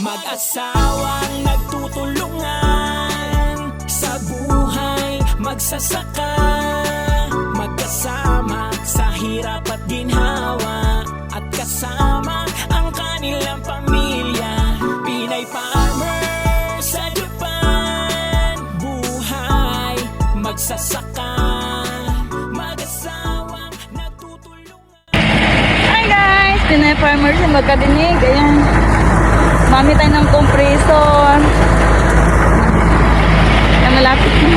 Mag-asawang nagtutulungan sa buhay, magsasaka, magkasama sa hirap at ginhawa, at kasama ang kanilang pamilya. Pinay farmer sa Japan, buhay, magsasaka, mag-asawang nagtutulungan. Hi guys! Pinay farmer sa magkadinig. Ayan. Mami tayo ng compressor. Ayan, malapit na.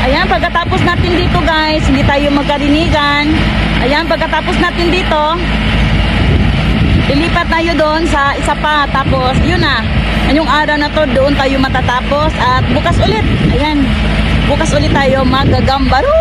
Ayan, pagkatapos natin dito guys, hindi tayo magkarinigan. Ayan, pagkatapos natin dito, ilipat tayo doon sa isa pa. Tapos, yun na. Yung araw na to, doon tayo matatapos. At bukas ulit. Ayan. Bukas ulit tayo magagambaro.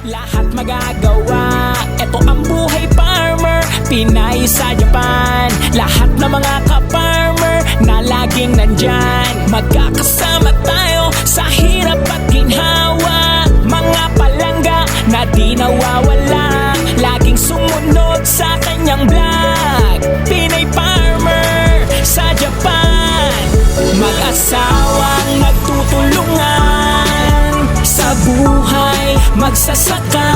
Lahat magagawa. Ito ang buhay farmer, Pinay sa Japan. Lahat ng mga ka-farmer na laging nandyan. Magkakasama tayo sa hirap at ginhawa. Mga palangga na di nawawala, laging sumunod sa kanyang vlog. Pinay farmer sa Japan, mag-asawang nagtutulungan sa buhay, magsasaka,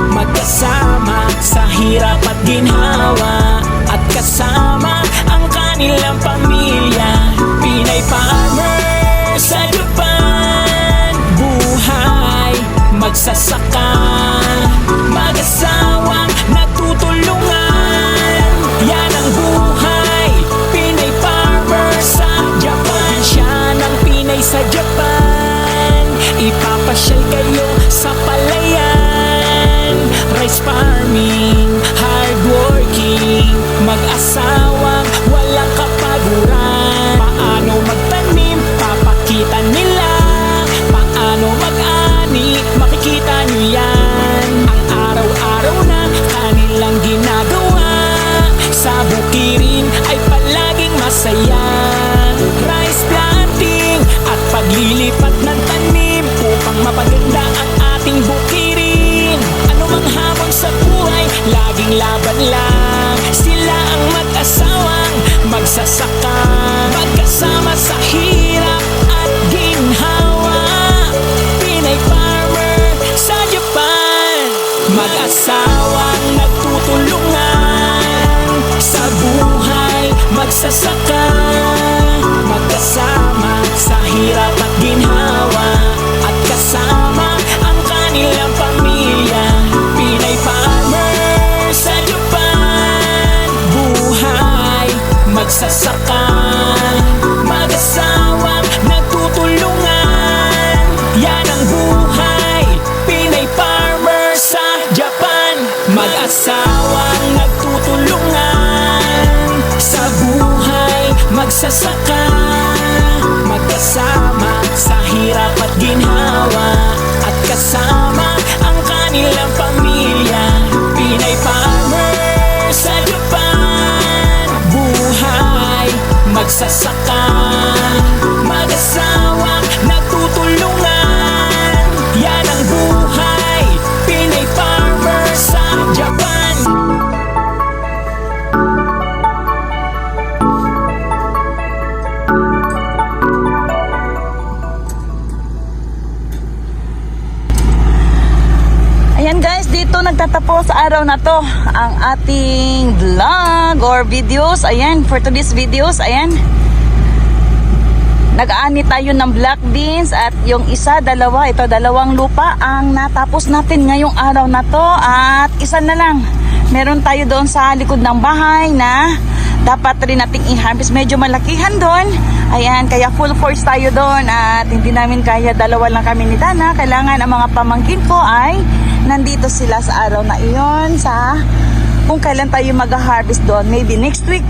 magkasama sa hirap at ginhawa, at kasama ang kanilang pamilya. Pinay farmer sa Japan, buhay, magsasaka, mag-asawang nagtutulungan. Yan ang buhay, Pinay farmer sa Japan. Siya ng Pinay sa Japan, ipapasyal kayo sa palayan. Rice farming, hardworking, mag-asawang walang kapaguran. Paano magtanim, papakita nila. Paano mag-ani, makikita nyo yan. Ang araw-araw na kanilang ginagawa, sa bukirin ay palaging masaya. Rice planting at paglilipat ng tanim upang mapaganda ang ating bukirin. Ano mang hamon sa buhay, laging laban lang. Sila ang mag-asawang magsasaka, magkasama sa hirap at ginhawa. Pinay farmer sa Japan, mag-asawang nagtutulungan sa buhay, magsasaka, magkasama sa hirap at ginhawa, at kasama ang kanilang pamilya. Pinay farmer sa Japan, buhay, magsasaka, mag-asawang nagtutulungan. Yan ang buhay, Pinay farmer sa Japan, mag-asawang nagtutulungan sa buhay, magsasaka, magkasama sa hirap at ginhawa, at kasama ang kanilang pamilya. Pinay farmer sa Japan, buhay, magsasaka, mag-asawang nagtutulungan. Yan ang buhay, Pinay farmer sa Japan. Ayan guys, dito nagtatapos sa araw na to ang ating vlog or videos. Ayan, for today's videos, ayan. Nag-aani tayo ng black beans at yung isa, dalawa, ito dalawang lupa ang natapos natin ngayong araw na to, at isa na lang. Meron tayo doon sa likod ng bahay na dapat rin nating i-harvest. Medyo malakihan doon. Ayan, kaya full force tayo doon at hindi namin kaya, dalawa lang kami ni Dana. Kailangan ang mga pamangkin ko ay nandito sila sa araw na iyon, sa kung kailan tayo mag-harvest doon. Maybe next week,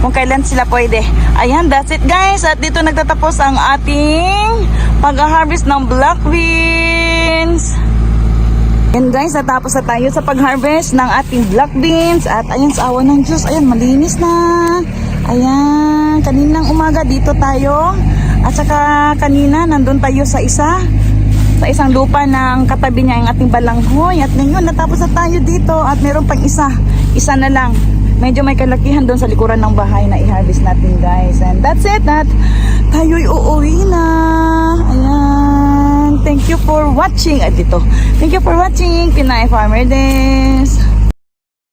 kung kailan sila pwede. Ayan, that's it guys. At dito nagtatapos ang ating pag-harvest ng black beans. Ayan guys, natapos na tayo sa pag-harvest ng ating black beans. At ayan, sa awa ng Diyos, ayan, malinis na. Ayan, kaninang umaga dito tayo. At saka kanina nandun tayo sa isang lupa ng katabi niya ang ating balanghoy. At ngayon natapos na tayo dito at meron pang isa na lang. Medyo may kalakihan doon sa likuran ng bahay na i-harvest natin, guys. And that's it, at tayo'y uuwi na. Ayan, thank you for watching. Thank you for watching Pinay Farmer Days.